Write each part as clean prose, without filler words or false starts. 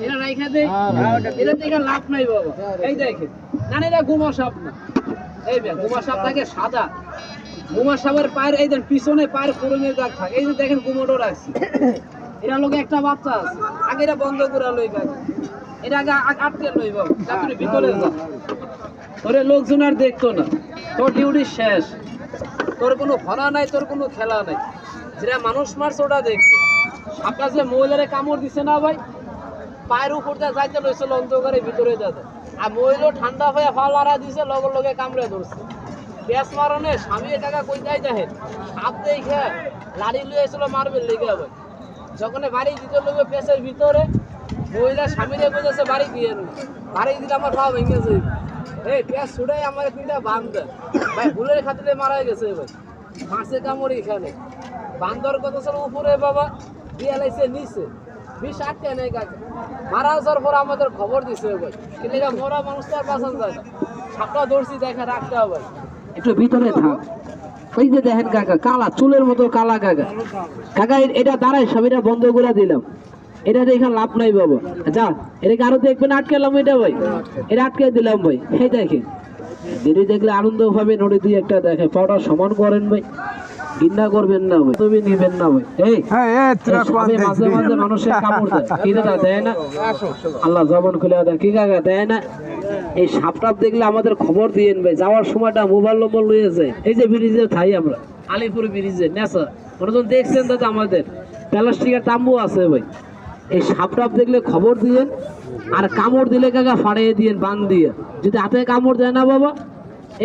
এটা রাইখা দে, এটা থেকে লাভ নাই বাবা। এই দেখেন, না এটা গুমা সাপ না, এই গুমা সাপ থাকে সাদা, গুমা সাপের পায়ের এই দেন পিছনে পায়ের কোরমের দাগ থাকে। এই যে দেখেন গুমোটো রাখছি, এটা লোক একটা বাচ্চা আছে, আগে এটা বন্ধ করে লই গাড়ি, এটা আগে আটকে লই বাবা, চাকরি ভিতরে যা, তোরে লোকজন আর দেখতো না, তোর ডিউটি শেষ, তোর কোনো ভরা নাই, তোর কোনো খেলা নাই, যেটা মানুষ মারছে ওটা দেখতো। সাপটা যে মহিলারে কামড় দিছে না ভাই, পায়ের উপর দিয়ে যাইতে লইছিল অন্ধকারের ভিতরে যাতে, আর মহিলা ঠান্ডা হয়ে ফাল আড়া দিছে, লগে লগে কামড়ে ধরছে। পেঁচ মারনে স্বামী টাকা কই যাই দেখেন, সাপ দেখে লাড়ি লুয়ে ছিল মারবেন লেগে ভাই, যখন বাড়ি দিতে লোকে পেঁচের ভিতরে মহিলা স্বামীরে বুঝেছে বাড়ি দিয়ে বাড়ি দিলে আমার পা ভেঙে যাবে, এই পেঁচ ছুটাই আমার তিনটা বান্ধব ভাই ভুলের খাতিরে মারা গেছে ভাই, মাছে কামড় এখানে বান্দর কত ছিল উপরে বাবা, দিয়ে লাইছে নিচে, বিষ আটকে নেই কাকে, মারা যাওয়ার পর আমাদের খবর দিছে ভাই, কিন্তু মরা মানুষ তো আর বাঁচান যায় না, সাপটা ধরছি দেখে রাখতে হবে ভাই, একটু ভিতরে থাক। ওই যে দেখেন কাকা কালা চুলের মতো কালা কাকা, কাকা এটা দাঁড়ায় সব, এটা বন্ধ করে দিলাম, এটা দেখে লাভ নাই বাবা, যা এটাকে আরো দেখবেন আটকেলাম, এটা ভাই এটা আটকে দিলাম ভাই, এই দেখেন দিদি দেখলে আনন্দ পাবে, নড়ে দুই একটা দেখে পাওটা সমান করেন ভাই, ঘৃণা করবেন না ভাই, তুমি নিবেন না ভাই, এই মাঝে মাঝে মানুষের কামড় দেয়, কি দাদা দেয় না, আল্লাহ জবান খুলে দেয়, কি কাকা দেয় না, এই সাপ টাপ দেখলে আমাদের খবর দিয়েন ভাই, যাওয়ার সময়টা মোবাইল নম্বর লইয়েছে, এই যে ব্রিজে থাই আমরা আলিপুর ব্রিজে নেশা মনোজন দেখছেন দাদা, আমাদের প্লাস্টিকের তাম্বু আছে ভাই, এই সাপ টাপ দেখলে খবর দিয়েন, আর কামড় দিলে কাকা ফাড়িয়ে দিয়েন বান দিয়ে, যদি হাতে কামড় দেয় না বাবা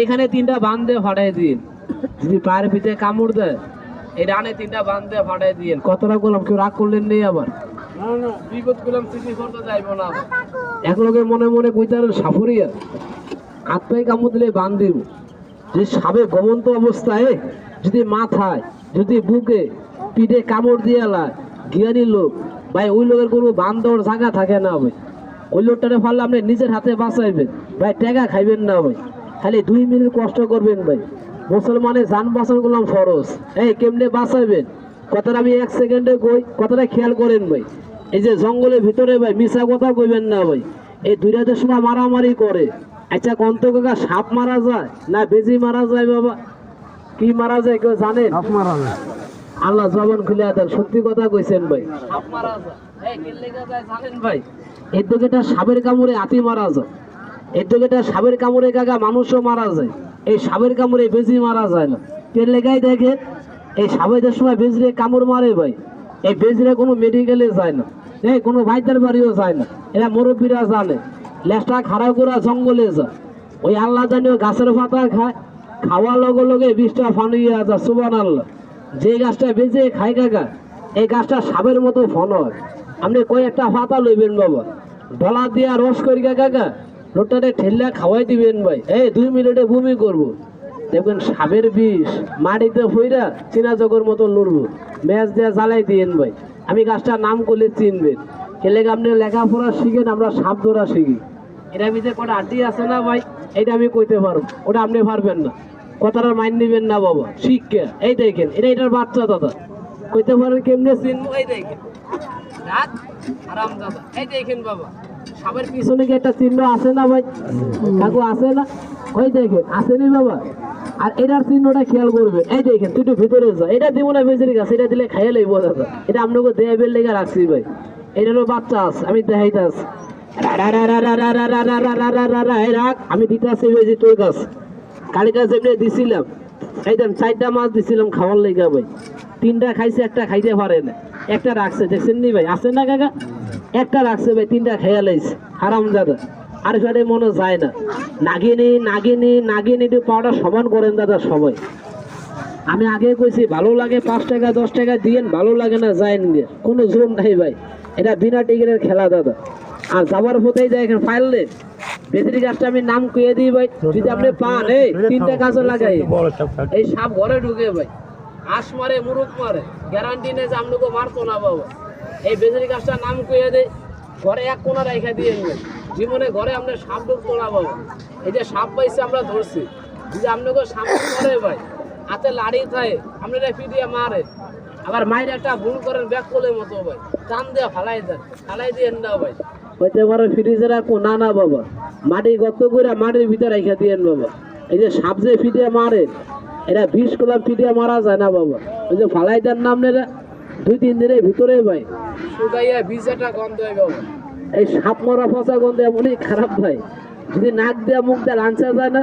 এখানে তিনটা বান দিয়ে ফাড়িয়ে দিন, যদি পায়ের পিঠে কামড় দেয় এই রানে তিনটা বান দিয়ে ফাড়িয়ে দিয়েন। কতটা করলাম, কেউ রাগ করলেন নেই আবার, বিপদ করলাম স্মৃতি করতে যাইব না, এক লোকের মনে মনে কইতার সাফরিয়া আত্মায় কামড় দিলে বান দিব, যে সাপে ঘুমন্ত অবস্থায় যদি মাথায় যদি বুকে পিঠে কামড় দিয়ে এলায় জ্ঞানী লোক ভাই, ওই লোকের কোনো বান দেওয়ার জায়গা থাকে না ভাই, ওই লোকটারে ফাললে আপনি নিজের হাতে বাঁচাইবেন ভাই, টাকা খাইবেন না ভাই, খালি 2 মিনিট কষ্ট করবেন ভাই, মুসলমানের যান বাঁচান করলাম ফরজ, এই কেমনে বাঁচাইবেন কথাটা আমি 1 সেকেন্ডে কই, কথাটা খেয়াল করেন ভাই, এই যে জঙ্গলের ভিতরে ভাই মিশা কথা কইবেন না ভাই, এই দুইটাতে সময় মারামারি করে, আচ্ছা কন্ত কাকা সাপ মারা যায় না বেজি মারা যায় বাবা, কি মারা যায় কেউ জানেন? আল্লাহ জবান খুলে দেন, সত্যি কথা কইছেন ভাই, সাপ মারা যায়, এই কেলে যায় জানেন ভাই, এর দিকেটা সাপের কামড়ে হাতি মারা যায়, এর দিকেটা সাপের কামড়ে কাকা মানুষও মারা যায়, এই সাপের কামড়ে বেজি মারা যায় না, তেল লেগাই দেখেন এই সাপের সময় বেজরে কামড় মারে ভাই, এই বেজরে কোনো মেডিকেলে যায় না, এই কোনো ভাইদের বাড়িও যায় না, এরা মুরব্বীরা জানে, লেজটা খারাপ করে জঙ্গলে যায়, ওই আল্লাহ জানি গাছের পাতা খায়, খাওয়া লগে লগে 20টা ফানিয়ে যায়, সুবহানাল্লাহ, যে গাছটা বেজে খায় কাকা এই গাছটা সাপের মতো ফন হয়, আপনি কয়েকটা পাতা লইবেন বাবা, ডলা দিয়া রস করি কাকা লোকটাতে ঠেললে খাওয়াই দিবেন ভাই, এই 2 মিনিটে বমি করবো, দেখবেন সাপের বিষ মাটিতে ফইরা চীনা জগর মতো লড়বো, ম্যাচ দিয়ে জ্বালাই দিয়েন ভাই, আমি গাছটার নাম করলে চিনবেন, এলে আপনি লেখাপড়া শিখেন, আমরা সাপ ধরা শিখি, এটা ভিতরে কটা আড্ডি আছে না ভাই, এটা আমি কইতে পারবো, ওটা আপনি পারবেন না, কথাটা মাইন নিবেন না বাবা, শিখকে এই দেখেন এটার বাচ্চা দাদা, কইতে পারেন কেমনে চিনবো, এই দেখেন রাত আরাম দাদা, এই দেখেন বাবা সাপের পিছনে কি একটা চিহ্ন আছে না ভাই, কাকু আছে না, ওই দেখেন আসেনি বাবা, আর এটার চিহ্নটা খেয়াল করবেন, এই দেখেন তুই একটু ভিতরে যা, এটা দিব না বেজের গাছ, এটা দিলে খাইয়া লইব দাদা, এটা আপনাকে দেবের লেগে রাখছি ভাই, এটারও বাচ্চা আছে আমি দেখাইতে আছি, আমি দিতে আসি বেজি তোর গাছ, কালী গাছ এমনি দিছিলাম, এই দেন 4টা মাছ দিছিলাম খাওয়ার লেগে ভাই, 3টা খাইছে, একটা খাইতে পারে না, একটা রাখছে, দেখছেন নি ভাই আছে না কাকা, একটা রাখছে ভাই, 3টা খাইয়া লাইছে হারাম দাদা, আর ফেটে মনে যায় না, নাগিনি নাগিনি নাগিনি একটু পাওয়াটা সমান করেন দাদা সবাই, আমি আগে কইছি ভালো লাগে 5 টাকা 10 টাকা দিয়েন, ভালো লাগে না যায়েন গে, কোনো জোর নাই ভাই, এটা বিনা টিকিটের খেলা দাদা, আর যাবার পথেই দেখেন ফাইললে বেজরি গাছটা আমি নাম কইয়ে দিই ভাই, যদি আপনি পান এই 3টা গাছও লাগাই, এই সাপ ঘরে ঢুকে ভাই, আশ মারে মুরুক মারে, গ্যারান্টি নেই যে আপনাকে মারতো না বাবা, এই বেজরি গাছটার নাম কইয়ে দেয়, ঘরে এক কোনা রেখা দিয়ে জীবনে ঘরে আমরা সাপ ঢুকতো না বাবা, এই যে সাপ পাইছে আমরা ধরছি, যদি আপনাকে সামনে করে ভাই হাতে লাড়ি থাকে আপনারা পিটিয়ে মারে, আবার মায়ের একটা ভুল করেন ব্যাক করলে মতো ভাই টান দিয়ে ফালাই দিয়ে না ভাই হইতে পারে ফ্রিজের আর না না বাবা মাটি গর্ত করে মাটির ভিতরে রেখে দিয়েন বাবা এই যে সাপ যে ফিটিয়ে মারে এরা 20 কলম ফিটিয়ে মারা যায় না বাবা ওই যে ফালাই দেন নাম নেরা 2-3 দিনের ভিতরে ভাই শুকাইয়া ভিজাটা গন্ধ হয় বাবা এই সাপ মারা পচা গন্ধ এমনই খারাপ ভাই যদি নাক দিয়ে মুখ দিয়ে লাঞ্চা যায় না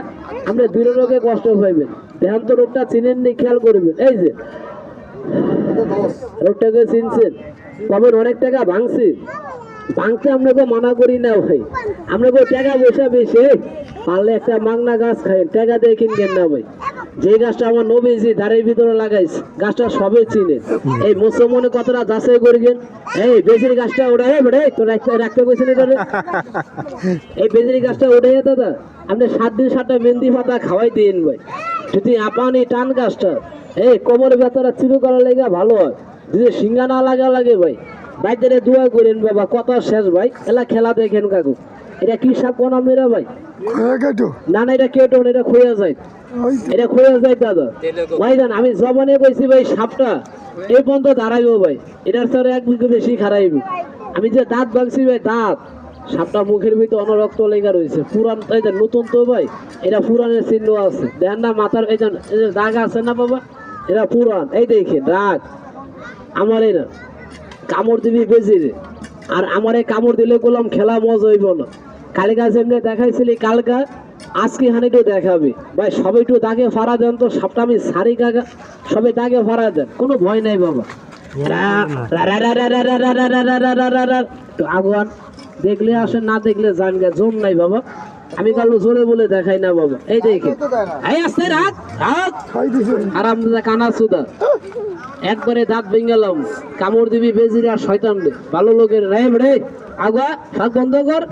আমরা দুই রোগে কষ্ট পাইবেন দেহান্ত রোগটা চিনেননি খেয়াল করবেন এই যে রোগটাকে চিনছেন কবে অনেক টাকা ভাঙছি ভাঙতে আপনাকে মানা করি না ভাই আপনাকে টাকা পয়সা বেশি পারলে একটা মাগনা গাছ খাই টাকা দিয়ে কিনবেন না ভাই যে গাছটা আমার নবীজি দাঁড়ের ভিতরে লাগাইছে গাছটা সবে চিনে এই মুসলমানে কতটা যাচাই করবেন এই বেজির গাছটা ওটা তো রাখতে কইছেন এটা এই বেজির গাছটা ওঠে দাদা আপনি 7 দিন 7টা মেহেন্দি পাতা খাওয়াই দিন ভাই যদি আপানি টান গাছটা এই কোমরের ব্যথাটা চিরু করার লেগে ভালো হয় যদি সিঙ্গা না লাগে ভাই বাইরে দোয়া করেন বাবা কত শেষ ভাই এলা খেলা দেখেন কাকু এটা কি সাপ কোন আমরা ভাই না না এটা কেটো এটা খোয়া যায় এটা খোয়া যায় দাদা ভাই জান আমি জবানে কইছি ভাই সাপটা এই পর্যন্ত দাঁড়াইবো ভাই এটার স্যার 1 বিঘা বেশি খারাইবো আমি যে দাঁত ভাঙছি ভাই দাঁত সাপটা মুখের ভিতরে অনরক্ত লেগা রয়েছে পুরান এই যে নতুন তো ভাই এটা পুরানের চিহ্ন আছে দেখেন না মাথার এই যে দাগ আছে না বাবা এটা পুরান এই দেখেন দাগ আমার না কামড় দিবি বেশি রে আর আমারে কামড় দিলে বললাম খেলা মজা হইব না কালকা যেমনি দেখাইছিলি কালকা আজকে হানিটো দেখাবে ভাই সবাই একটু দাগে ফাড়া দেন তো সাপটা আমি সারি কাকা সবাই দাগে ফাড়া দেন কোনো ভয় নাই বাবা আগুয়ান দেখলে আসে না দেখলে জান গে জোর নাই বাবা আমি কালো জোরে বলে দেখাই না বাবা এই দেখে এই আসছে রাত আরাম কানা সুদা একবারে দাঁত ভেঙেলাম কামড় দিবি বেজির আর শয়তান রে ভালো লোকের রে রে আগা ভাগ বন্ধ কর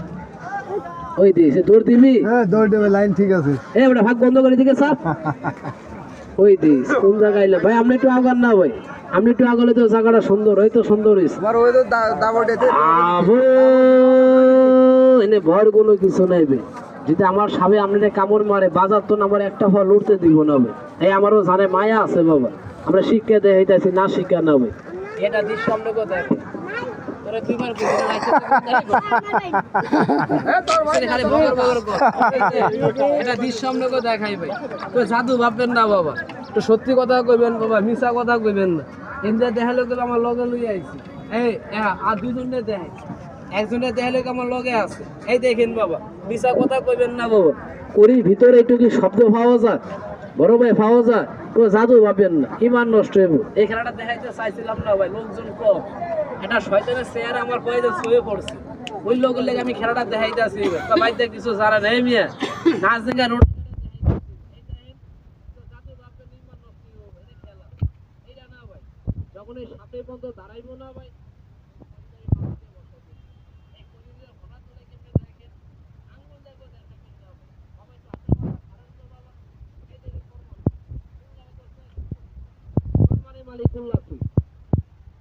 ওই দিছে দৌড় দিবি হ্যাঁ দৌড় দেবে লাইন ঠিক আছে এই বড় ভাগ বন্ধ করে দিকে সাপ ওই দিস কোন জায়গায় ভাই আপনি একটু আগান না ভাই আপনি একটু আগালে তো জায়গাটা সুন্দর হয় তো সুন্দর হইছে আমার ওই তো দাবড়েতে আবো এনে ভয় কোনো কিছু নাই বে যদি আমার সাবে আপনাদের কামড় মারে বাজার তো আমার একটা ফল উঠতে দিব না ভাই এই আমারও জানে মায়া আছে বাবা আমরা শিক্ষা দেয় হইতাছি না শিক্ষা না ভাই এটা দিস সামনে কো দেখে তোরে দুইবার কই খালি বগর বগর কর এটা দিস সামনে কো দেখাই ভাই তো জাদু ভাববেন না বাবা তো সত্যি কথা কইবেন বাবা মিছা কথা কইবেন না এমনি দেখালে তো আমার লগে লই আইছি এই আর দুইজনে দেখাই একজনে দেখালে আমার লগে আছে এই দেখেন বাবা মিছা কথা কইবেন না বাবা করি ভিতরে একটু কি শব্দ পাওয়া যায় বড় ভাই পাওয়া যায় তো জাদু ভাবেন না ইমান নষ্ট হইব এই খেলাটা দেখাইতে চাইছিলাম না ভাই লোকজন কম এটা শয়তানের চেহারা আমার কয়েকজন শুয়ে পড়ছে ওই লোকের লেগে আমি খেলাটা দেখাইতে আসি তো বাইতে কিছু জানা নেই মিয়া নাচ দেখা রোড যখন এই সাপে পর্যন্ত দাঁড়াইবো না ভাই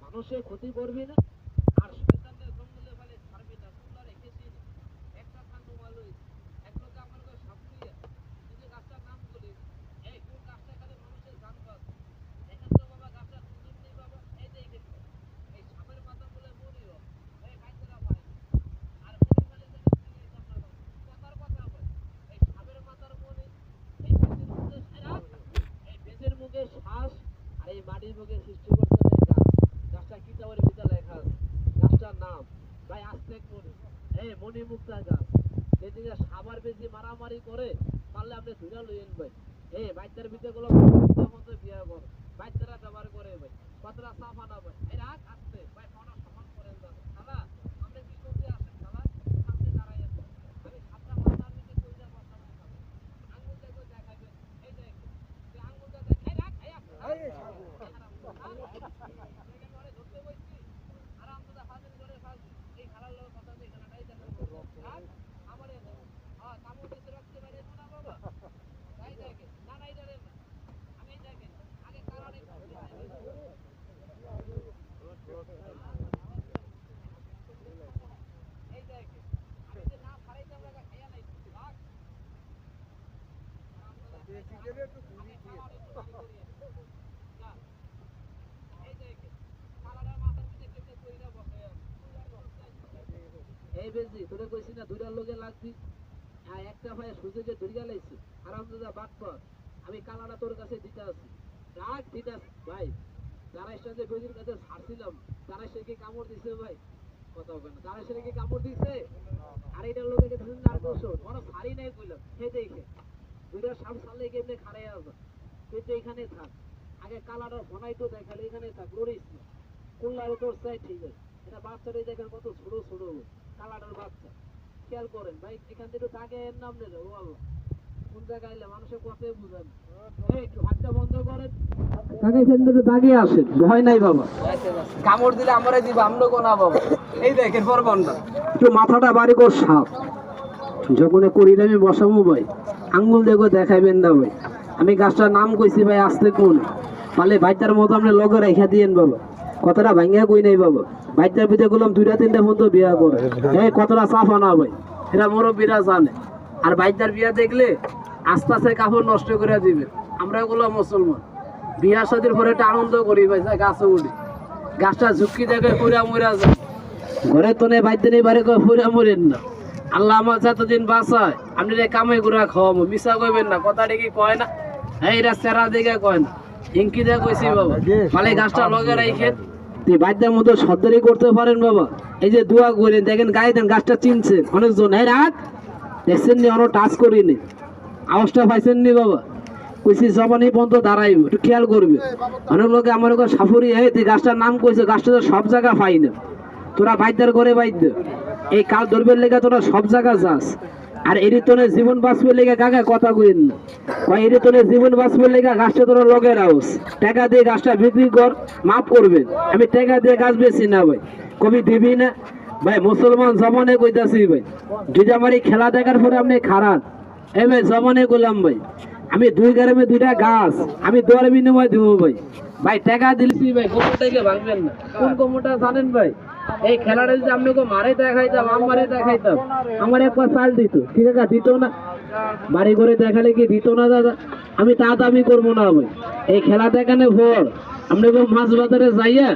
মানুষের ক্ষতি করবি না আর শয়তানদের জঙ্গলে ফেলে ছাড়বি না তোমরা রেখেছি একটা খান্ডু মালুই এক লোক আমার কাছে সাপড়িয়ে যদি গাছটার নাম বলি এই কোন গাছটা খালি মানুষের জান বাঁচ এখন তো বাবা গাছটা সুন্দর নেই বাবা এই দেখেন এই সাপের পাতা বলে মরিও এই কাইতরা ভাই আর মরি ফেলে যেন এই কথার কথা ভাই এই সাপের মাথার মনে এই বেজের মুখে শ্বাস এই বেজের মুখে শ্বাস আর এই মাটির মুখে সৃষ্টি করতে গাছটা কি টাওয়ার ভিতরে লেখা আছে গাছটার নাম ভাই আস্তে করে এই মণিমুক্তা গাছ যেদিকে সাবার বেশি মারামারি করে পারলে আপনি ধুরা লইয়েন ভাই এই বাচ্চার ভিতরে গুলো মতো বিয়া কর বাচ্চারা ব্যবহার করে ভাই কতটা সাফা না ভাই এই রাখ আসতে ভাই ফোনটা সমান করেন যাবে খালা আপনি কি করতে আসেন খালা সামনে দাঁড়াইয়া আমি সাতটা মাথার ভিতরে কই যাব সামনে খাবে আঙ্গুল দেখো দেখাবে এই দেখ তুই আঙ্গুলটা দেখ এই রাখ এই এই দেখে এই বেজি তোরে কইছি না দুইটার লোকে লাগবি আর একটা ভাই সুযোগে ধরিয়া লাইছি আরামদাদা বাটপার আমি কালাটা তোর কাছে দিতে আছি রাখ দিতে আছি। ভাই যারা সাথে বেজির কাছে ছাড়ছিলাম তারা সে কি কামড় দিছে ভাই কথা হবে না তারা সে কি কামড় দিছে আর এইটার লোকে ধরুন আর বসো ওরা ভারী নাই কইলাম হে দেখে দুইটা সাপ সালে কেমনে খাড়াই আসবে কিন্তু এখানে থাক আগে কালাটা ফোনাই তো দেখালে এখানে থাক লড়িস না কুল্লারে তোর চাই ঠিক আছে এটা বাচ্চাটাই দেখেন কত ছোট ছোট কালাটার বাচ্চা খেয়াল করেন ভাই এখান থেকে তাকে এর নাম নেই ও আল্লাহ কোন জায়গায় এলে মানুষের কথাই বুঝান একটু হাতটা বন্ধ করেন তাকে এখান থেকে দাগিয়ে আসেন ভয় নাই বাবা কামড় দিলে আমরাই দিব আমরা কোনা বাবা এই দেখেন পরবন্ধা একটু মাথাটা বাড়ি কর সাপ যখন করি আমি বসাবো ভাই আঙ্গুল দেখো দেখাইবেন না ভাই আমি গাছটার নাম কইছি ভাই আসতে কোন পালে ভাইটার মতো আপনি লগে রেখা দিয়েন বাবা কথাটা ভাঙ্গা কই নাই বাবা ভাইটার পিঠে করলাম 2-3টা মতো বিয়া করে এই কথাটা চাফা না ভাই এটা মুরব্বীরা জানে আর ভাইটার বিয়া দেখলে আস্তে আস্তে কাপড় নষ্ট করে দিবে আমরা গুলো মুসলমান বিয়া শাদীর পরে একটা আনন্দ করি ভাই গাছে উঠি গাছটা ঝুঁকি দেখে পুরা মরা যায় ঘরে তো নেই বাইতে নেই বাড়ি করে পুরা মরেন না আল্লাহ আমার যতদিন বাঁচায় আপনি কামাই করে খাওয়াবো মিশা কইবেন না কথাটা কি কয় না এইরা চেরা দেখে কয় না ইঙ্কি দেখে কইছি বাবা মানে গাছটা লগে রাখেন তুই বাদ্যের মতো সর্দারি করতে পারেন বাবা এই যে দোয়া করে দেখেন গায়ে দেন গাছটা চিনছে অনেকজন এই রাত দেখছেন নি অনেক টাচ করিনি আওয়াজটা পাইছেন নি বাবা কইছি জবানি বন্ধ দাঁড়াইব একটু খেয়াল করবে অনেক লোকে আমার ওখানে সাফরি হে তুই গাছটার নাম কইছে গাছটা তো সব জায়গা পাই না তোরা বাইদ্যার করে বাইদ্য এই কাল ধরবের লেগে তোরা সব জায়গা যাস আর এরিতনে জীবন বাঁচবে লেগে কাকা কথা কইন না এরিতনে জীবন বাঁচবে লেগে গাছটা তোরা লগে রাখস টাকা দিয়ে গাছটা বিক্রি কর মাফ করবেন আমি টাকা দিয়ে গাছ বেশি না ভাই কবি দিবি না ভাই মুসলমান জমানে কইতাছি ভাই ডিজামারি খেলা দেখার পরে আপনি খারাপ এই ভাই জমানে করলাম ভাই আমি 2 গ্রামে 2টা গাছ আমি দর বিনিময় দিব ভাই ভাই টাকা দিলছি ভাই কোমরটাকে ভাঙবেন না কোন কোমরটা জানেন ভাই এই খেলাটা যদি আপনাকে মারে দেখাইতাম আমারে দেখাইতাম আমার একবার চাল দিত ঠিক আছে দিত না বাড়ি করে দেখালে কি দিত না দাদা আমি তা দাবি করবো না ভাই এই খেলা দেখানে ভোর আপনাকে মাছ বাজারে যাইয়া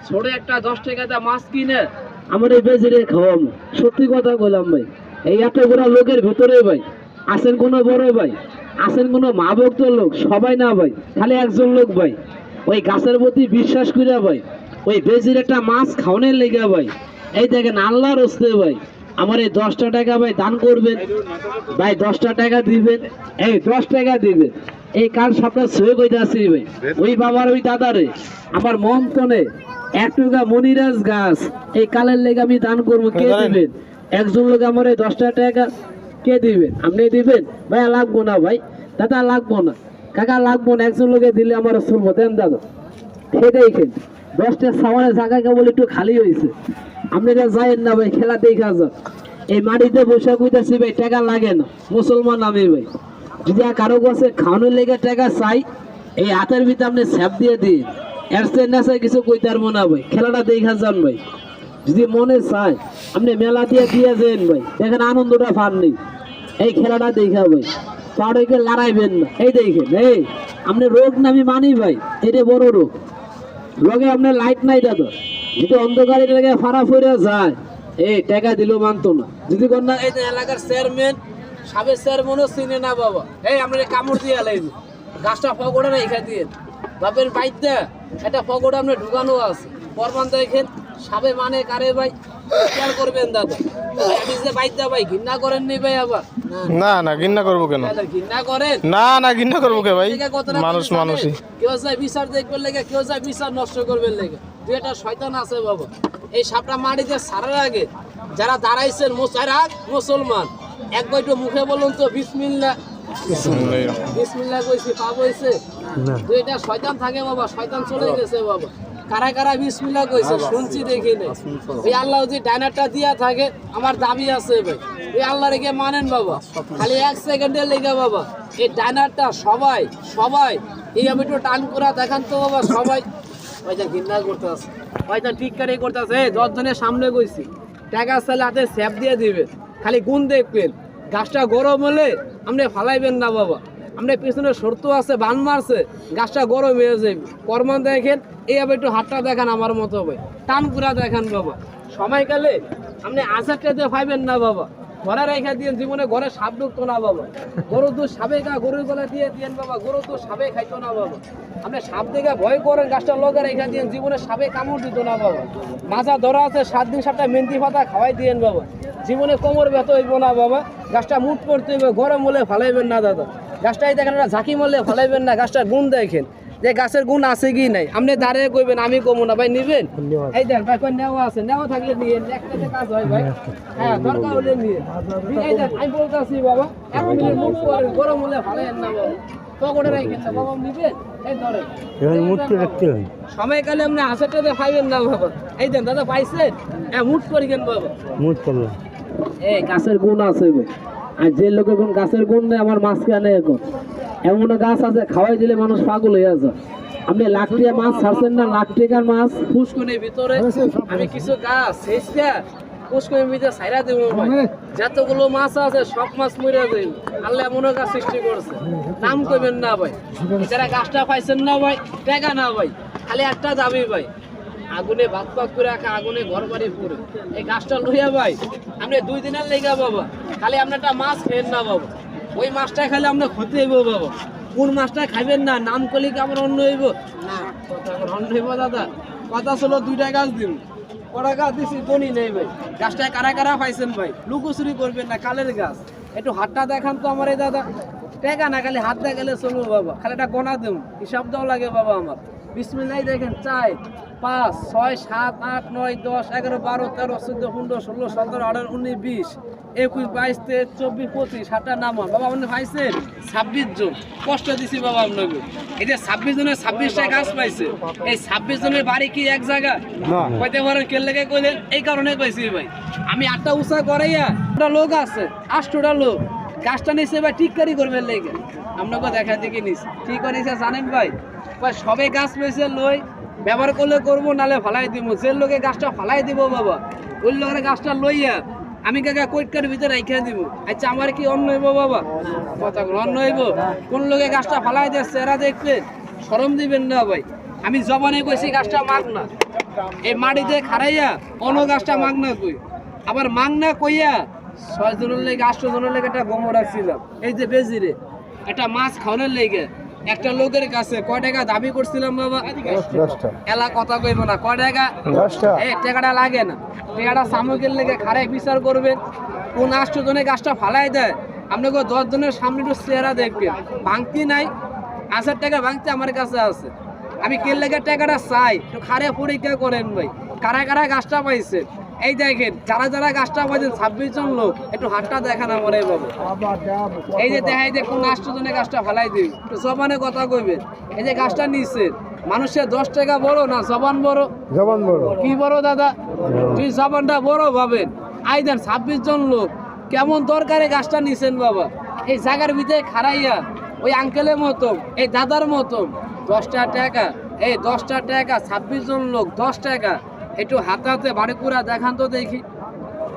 ছোট একটা 10 টাকাতে মাছ কিনে আমার এই বেজে খাওয়াম সত্যি কথা বললাম ভাই এই এত বড় লোকের ভিতরে ভাই আছেন কোনো বড় ভাই আছেন কোনো মা ভক্ত লোক সবাই না ভাই খালি একজন লোক ভাই ওই গাছের প্রতি বিশ্বাস করে ভাই ওই বেজির একটা মাছ খাওয়ানোর লেগে ভাই এই দেখেন আল্লাহর হস্তে ভাই আমার এই 10টা টাকা ভাই দান করবেন ভাই 10টা টাকা দিবেন এই 10 টাকা দিবেন এই কাল সপ্তাহ ছুঁয়ে কইতে আসি ভাই ওই বাবার ওই দাদারে আমার মন তনে 1 টাকা মনিরাজ গাছ এই কালের লেগে আমি দান করবো কে দিবেন একজন লোক আমার এই 10টা টাকা কে দিবেন আপনি দিবেন ভাই লাগবো না ভাই দাদা লাগবো না কাকা লাগবো না একজন লোকে দিলে আমার চলবো দেন দাদা সেটাই খেন 10টা সামানের জায়গা কেবল একটু খালি হয়েছে আপনারা যাইেন না ভাই খেলা দেখা যান এই মাটিতে বসে কইতাছি ভাই টাকা লাগে না মুসলমান আমি ভাই যদি কারো কাছে খাওয়ানোর লেগে টাকা চাই এই হাতের ভিতরে আপনি স্যাপ দিয়ে দিন এর নেশা কিছু কইতে পারবো না ভাই খেলাটা দেখা যান ভাই যদি মনে চায় আপনি মেলা দিয়ে যান ভাই দেখেন আনন্দটা পান নেই এই খেলাটা দেখা ভাই পাড়কে লড়াইবেন না এই দেখেন এই আপনি রোগ না আমি মানি ভাই এটা বড় রোগ লগে আপনার লাইট নাই দাদা যদি অন্ধকারের লেগে ফাড়া ফিরে যায় এই টাকা দিলেও মানতো না যদি কন্যা এই এলাকার চেয়ারম্যান সাবেক চেয়ারম্যানও চিনে না বাবা এই আপনার কামড় দিয়ে লাইবে গাছটা ফগড়ে রেখে দিয়ে বাপের বাইতে একটা ফগড়ে আপনার ঢুকানো আছে প্রমাণ দেখেন সাবে মানে কারে ভাই খেয়াল করবেন দাদা আপনি যে বাইতে ভাই ঘৃণা করেন নি ভাই আবার না না ঘৃণা করবো কেন ঘৃণা করেন না না ঘৃণা করবো কে ভাই মানুষ মানুষই কেউ চায় বিচার দেখবেন লেগে কেউ চায় বিচার নষ্ট করবেন লেগে তুই একটা শয়তান আছে বাবা এই সাপটা মাটিতে ছাড়ার আগে যারা দাঁড়াইছেন মুসলমান একবার একটু মুখে বলুন তো বিসমিল্লাহ বিসমিল্লাহ কইছি পাপ হইছে তুই এটা শয়তান থাকে বাবা শয়তান চলে গেছে বাবা কারা কারা বিসমিল্লাহ কইছে শুনছি দেখি নাই এই আল্লাহ যদি ডাইনারটা দিয়া থাকে আমার দাবি আছে ভাই এই আল্লাহ রেখে মানেন বাবা খালি 1 সেকেন্ডের লেগে বাবা এই ডাইনারটা সবাই সবাই এই আমি একটু টান করা দেখান তো বাবা সবাই ওইটা ঘৃণা করতে আছে ওইটা টিক্কারি করতে আছে 10 জনের সামনে কইছি টাকা চাইলে হাতে স্যাপ দিয়ে দিবে খালি গুণ দেখবেন গাছটা গরম হলে আপনি ফালাইবেন না বাবা আপনি পিছনে শর্ত আছে বান মারছে গাছটা গরম হয়ে যাবে কর্মান দেখেন এই একটু হাতটা দেখান আমার মতো ভাই টান পুরা দেখান বাবা সময়কালে আপনি 1000 টাকা দিয়ে পাইবেন না বাবা। ঘরে রেখে দিয়ে জীবনে ঘরে সাপ ঢুকতো না বাবা। গরুর দুধ সাপে খা, গরুর গলা দিয়ে দিয়েন বাবা, গরুর দুধ সাপে খাইতো না বাবা। আপনি সাপ দেখে ভয় করেন, গাছটা লগা রেখে দিয়ে জীবনে সাপে কামড় দিত না বাবা। মাজা ধরা আছে 7 দিন 7টা মেহেন্দি পাতা খাওয়াই দিয়েন বাবা। জীবনে কোমর ব্যথা হইব না বাবা। গাছটা মুট করতে হইবে, গরম হলে ফালাইবেন না দাদা। গাছটাই দেখেন একটা ঝাঁকি মারলে ফালাইবেন না, গাছটার গুণ দেখেন যে গাছের গুণ আছে কি নাই। আপনি দাঁড়িয়ে কইবেন আমি কমু না ভাই, নিবেন? এই দেন ভাই, কই নেওয়া আছে, নেওয়া থাকলে নিয়ে একটাতে কাজ হয় ভাই। হ্যাঁ, দরকার হলে নিয়ে এই দেন। আমি বলতেছি বাবা, 1 মিনিট মুট করেন, গরম হলে ফালাইেন না বাবা। পকেটে রাখেন না বাবা, নিবেন? এই ধরেন, এবার মুটকে রাখতে হয়। সময়কালে আপনি 1000 টাকা পাইবেন না বাবা। এই দেন দাদা, পাইছেন? হ্যাঁ, মুট করিবেন বাবা। মুট করলাম। এই গাছের গুণ আছে ভাই। আর যে লোকের কোন গাছের গুণ নেই আমার মাঝখানে এখন এমন গাছ আছে খাওয়াই দিলে মানুষ পাগল হয়ে আছে। আপনি লাখ টাকা মাছ ছাড়ছেন না, লাখ টাকার মাছ পুষ্কনের ভিতরে আমি কিছু গাছ শেষটা পুষ্কনের ভিতরে ছাইরা দেবো ভাই। যতগুলো মাছ আছে সব মাছ মরে যাবে। আল্লাহ এমন গাছ সৃষ্টি করছে, নাম করবেন না ভাই। যারা গাছটা পাইছেন না ভাই, টাকা না ভাই, খালি একটা দাবি ভাই, আগুনে ভাত পাক করে রাখা, আগুনে ঘর বাড়ি পুরে এই গাছটা লইয়া ভাই আপনি 2 দিনের লেগা বাবা। খালি আপনারটা মাছ খেয়েন না বাবা, ওই মাছটা খাইলে আপনার ক্ষতি হইব বাবা। কোন মাছটা খাইবেন না, নাম করলে কি আমার অন্য হইব না? কথা অন্য হইব দাদা। কথা ছিল 2টা গাছ দিন, কটা গাছ দিছি কোনই নেই ভাই। গাছটা কারা কারা পাইছেন ভাই? লুকোচুরি করবেন না, কালের গাছ। একটু হাতটা দেখান তো আমার এই দাদা। টেকা না, খালি হাত দেখালে চলবো বাবা। খালি এটা গোনা দেব, হিসাব দাও লাগে বাবা আমার। বিসমিল্লাহ দেখেন, 4 5 6 7 8 9 10 11 12 13 14 15 16 17 18 19 20 21 22 23 24 25 7টা নাম বাবা। আপনি পাইছেন 26 জন। কষ্ট দিছি বাবা আপনাকে। এই যে 26 জনের 26টা গাছ পাইছে। এই 26 জনের বাড়ি কি এক জায়গা? কইতে পারেন কে লেগে কইলেন? এই কারণে পাইছি ভাই। আমি 8টা উঁচা করাইয়া, একটা লোক আছে 8টা লোক গাছটা নিচে ভাই টিককারি করবেন লেগে। আপনাকে দেখা দেখে নিছি ঠিক করেছে জানেন ভাই। সবে গাছ পেয়েছে লই ব্যবহার করলে করবো, নালে ফালাই দিব। যে লোকে গাছটা ফালাই দিব বাবা, ওই লোকের গাছটা লইয়া আমি কাকা কৈটকার ভিতরে রেখে দিব। আচ্ছা, আমার কি অন্য হইব বাবা? কথা অন্য হইব? কোন লোকে গাছটা ফালাই দিচ্ছে এরা দেখবেন, শরম দিবেন না ভাই। আমি জবানে কইছি গাছটা মাগ না, এই মাটিতে খারাইয়া অন্য গাছটা মাগ না কই। আবার মাগ না কইয়া 6 জনের লেগে 8 জনের লেগে একটা গম রাখছিলাম এই যে বেজিরে, একটা মাছ খাওয়ানোর লেগে। একটা লোকের কাছে কয় টাকা দাবি করছিলাম বাবা? 10টা। এলা কথা কইব না, কয় টাকা? 10টা। এই টাকাটা লাগে না, টাকাটা সামগ্রীর লেগে খারাই বিচার করবেন। কোন 8 জনে গাছটা ফালাই দেয়, আপনাকে 10 জনের সামনে একটু চেহারা দেখবেন। ভাঙতি নাই, 1000 টাকা ভাঙতি আমার কাছে আছে। আমি কে লেগে টাকাটা চাই, একটু খারে পরীক্ষা করেন ভাই। কারা কারা গাছটা পাইছে এই দেখেন। যারা যারা গাছটা পাইছেন 26 জন লোক, একটু হাতটা দেখান আমার এই বাবু। এই যে দেখাই যে কোন 8 জনে গাছটা ফালাই দিই, একটু জবানে কথা কইবেন। এই যে গাছটা নিচ্ছে মানুষের 10 টাকা বড় না জবান বড়? জবান বড়। কি বড় দাদা? তুই জবানটা বড় ভাবেন। আই দেন 26 জন লোক কেমন দরকারে গাছটা নিছেন বাবা। এই জায়গার ভিতরে খারাইয়া ওই আঙ্কেলের মতো, এই দাদার মতো 10টা টাকা, এই 10টা টাকা 26 জন লোক 10 টাকা। একটু হাতে বাড়ি কুড়া দেখান তো দেখি।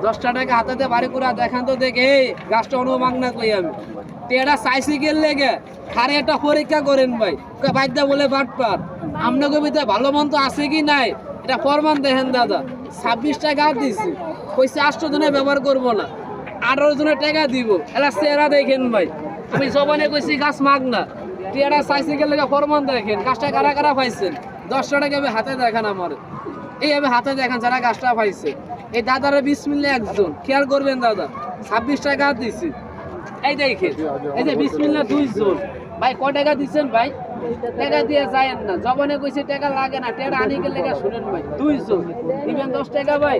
10টা টাকা হাতে বাড়ি কুড়া দেখান তো দেখি। এই গাছটা অনুমাগ না কই আমি টেড়া চাইছি গেল লেগে খারে একটা পরীক্ষা করেন ভাই। বাইদা বলে বাটপার আপনাকে ভিতরে ভালো মন্দ আছে কি নাই এটা প্রমাণ দেখেন দাদা। 26টা গাছ দিছি, কইছে 8 জনে ব্যবহার করবো না, 18 জনের টাকা দিব। এলা চেহারা দেখেন ভাই। আমি জবানে কইছি গাছ মাগ না, টেড়া চাইছি গেল লেগে প্রমাণ দেখেন। গাছটা কারা কারা পাইছেন? 10টা টাকা হাতে দেখান আমার, এইভাবে হাতে দেখান যারা গাছটা পাইছে। এই দাদারা বিসমিল্লাহ একজন খেয়াল করবেন দাদা। 26টা গাছ দিছি, এই দেখেন। এই যে বিসমিল্লাহ 2 জন ভাই। কয় টাকা দিচ্ছেন ভাই? টাকা দিয়ে যায়েন না, জবানে কইছে টাকা লাগে না, টাকা আনি গেলে শুনেন ভাই। 2 জন দিবেন 10 টাকা ভাই।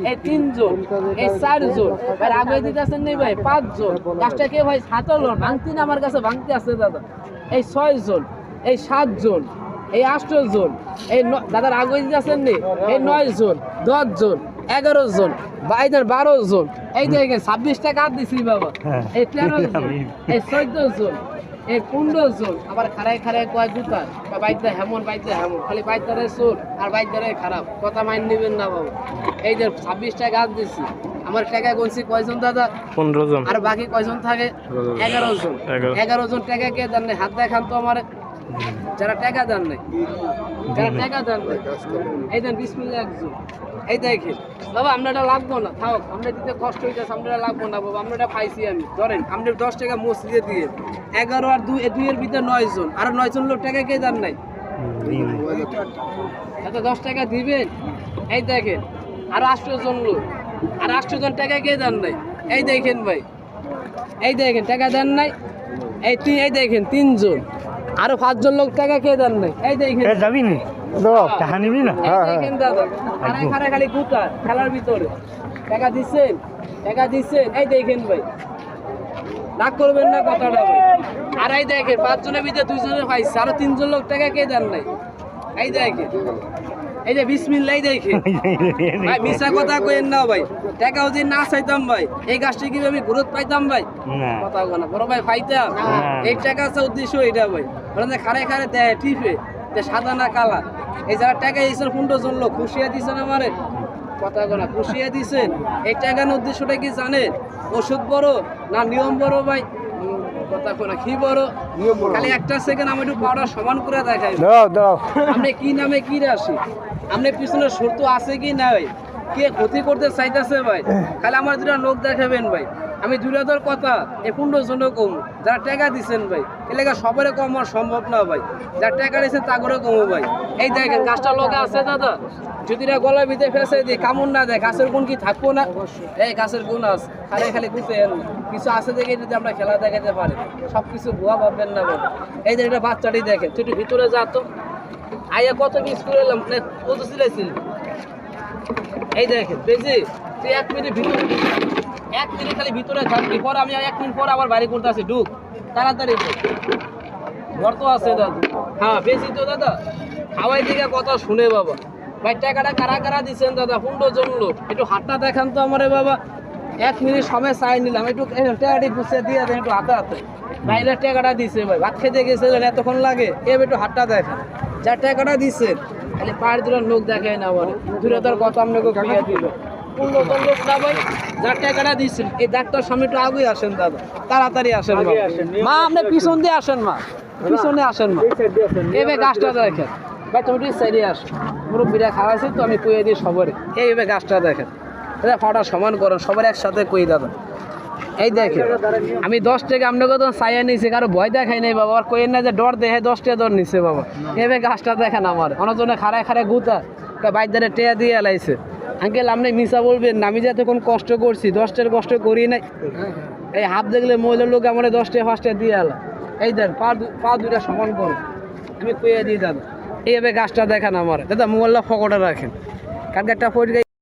এই 3 জন, এই 4 জন ভাই। আগে দিতেছেন নেই ভাই 5 জন। গাছটা কে ভাই ছাতল ভাঙতি না, আমার কাছে ভাঙতি আছে দাদা। এই 6 জন, এই 7 জন, এই 8 জন, এই দাদার আগে দিতেছেন নেই, এই 9 জন, 10 জন, 11 জন, 12 জন। এই দেখেন 26টা গাছ দিছি বাবা। এই 13 জন, এই 14 জন, এই 15 জন। আবার খারাই খারাই কয় জুতা বাইতে হেমন, বাইতে হেমন, খালি বাইতারে চোর আর বাইতারে খারাপ। কথা মাইন নিবেন না বাবা। এই যে 26টা গাছ দিছি, আমার টাকা গুনছি কয়জন দাদা? 15 জন। আর বাকি কয়জন থাকে? 11 জন। 11 জন টাকা কে দেন নাই? হাত দেখান তো আমার যারা টাকা দেন নাই, যারা টাকা দেন নাই। এই দেন বিসমিল্লাহ একজন। এই দেখেন বাবা আমরা এটা লাগবো না থাক, আমরা দিতে কষ্ট হইতেছে, আমরা এটা লাগবো না বাবা, আমরা এটা পাইছি আমি। ধরেন আপনি 10 টাকা মসজিদে দিয়ে 11 আর 2 এর ভিতরে 9 জন, আর 9 জন লোক টাকা কে দেন নাই? এত 10 টাকা দিবেন। এই দেখেন আর 8 জন লোক, আর 8 জন টাকা কে দেন নাই? এই দেখেন ভাই, এই দেখেন টাকা দেন নাই। এই দেখেন 3 জন, আরো 5 জন লোক টাকা কে দেন নাই? এই দেখেন যাবি না টাকা নিবি না? এই দেখেন দাদা, খারা খালি গুতা খেলার ভিতরে টাকা দিচ্ছেন, টাকা দিচ্ছেন। এই দেখেন ভাই, রাগ করবেন না কথাটা ভাই। আর এই দেখেন 5 জনের ভিতরে 2 জনের পাইছে, আরো 3 জন লোক টাকা কে দেন নাই? এই দেখেন, এই যে বিসমিল্লাহ দেখেন ভাই, মিছা কথা কইেন না ভাই। টাকা যদি না চাইতাম ভাই, এই গাছটি কি আমি গ্রোথ পাইতাম ভাই? কথা বল না বড় ভাই, পাইতাম। এই টাকা আছে উদ্দেশ্য এটা ভাই, বলেন যে খারে খারে দেয় টিপে সাদা না কালা। এই যারা টাকা দিয়েছেন 15 জন লোক খুশিয়া দিয়েছেন আমারে, কথা গোনা খুশিয়া দিয়েছেন। এই টাকার উদ্দেশ্যটা কি জানেন? ওষুধ বড় না নিয়ম বড় ভাই? কথা কোনা কি বড়? খালি একটা সেকেন্ড আমি একটু পাউডার সমান করে দেখাই। আপনি কি নামে কি রাশি, আপনি পিছনে শর্ত আছে কি না ভাই? কে ক্ষতি করতে চাইতেছে ভাই? খালি আমার 2টা লোক দেখাবেন ভাই। আমি 2 কথা এ 15 জন কম, যারা টাকা দিচ্ছেন ভাই এলাকা সবারে কম আর সম্ভব না ভাই। যারা টাকা দিয়েছে তা করে কমো ভাই। এই দেখেন গাছটা লোকে আছে দাদা, যদি না গলার ভিতরে ফেসে দিই কামড় না দেয়, গাছের গুণ কি থাকবো না? এই গাছের গুণ আছে, খালি খালি গুতে কিছু আছে দেখে যদি আমরা খেলা দেখাতে পারি, সব কিছু ভুয়া ভাববেন না ভাই। এই যে এটা বাচ্চাটি দেখেন, তুই একটু ভিতরে যা তো। আইয়া কত মিস করে এলাম, কত সিলাইছিল। এই দেখেন বেজি, তুই 1 মিনিট ভিতরে, 1 মিনিট খালি ভিতরে থাকবি, পর আমি 1 মিনিট পর আবার বাড়ি করতে আসি, ঢুক তাড়াতাড়ি। ঘর তো আছে দাদা, হ্যাঁ বেশি তো দাদা। খাওয়াই দিকে কথা শুনে বাবা ভাই, টাকাটা কারা কারা দিচ্ছেন দাদা? 15 জন লোক, একটু হাতটা দেখান তো আমারে বাবা। 1 মিনিট সময় চাই নিলাম, একটু টাকাটি গুছিয়ে দিয়ে দেন একটু হাতে হাতে। বাইরে টাকাটা দিছে ভাই, ভাত খেতে গেছে এতক্ষণ লাগে, একটু হাতটা দেখান। যার টাকাটা দিচ্ছেন খালি পায়ের 2 লোক দেখায় না আমার 2 কথা আপনাকে খুঁজে দিল। 15 জন লোক না ভাই, যার টাকাটা দিচ্ছেন এই ডাক্তার সামনে একটু আগে আসেন দাদা, তাড়াতাড়ি আসেন মা। আপনি পিছন দিয়ে আসেন মা, পিছনে আসেন মা। এবার গাছটা দেখেন ভাই, তুমি একটু সাইডে আসো, মুরব্বীরা খাওয়াইছে তো আমি কইয়ে দিই সবারে। এইভাবে গাছটা দেখেন দাদা, ফাটা সমান করেন সবার একসাথে কই দাদা। এই দেখেন আমি 10 টাকা আপনাকে তো চাইয়া নিয়েছি, কারো ভয় দেখাই নাই বাবা। আর কইেন না যে ডর দেখে 10 টাকা দর নিছে বাবা। এভাবে গাছটা দেখেন আমার অনেকজনে খাড়ায় খাড়ায় গুতা বাইদারে টেয়া দিয়ে এলাইছে। আঙ্কেল আপনি মিশা বলবেন না, আমি যে এতক্ষণ কষ্ট করছি 10 টাকার কষ্ট করি নাই। এই হাত দেখলে মহিলার লোক আমার 10 টাকা 5 টাকা দিয়ে এলা। এই দেন পা 2টা সমান করো, আমি কইয়া দিই দাদা। এইভাবে গাছটা দেখেন আমার দাদা। মোবাইলটা ফকটে রাখেন, কালকে একটা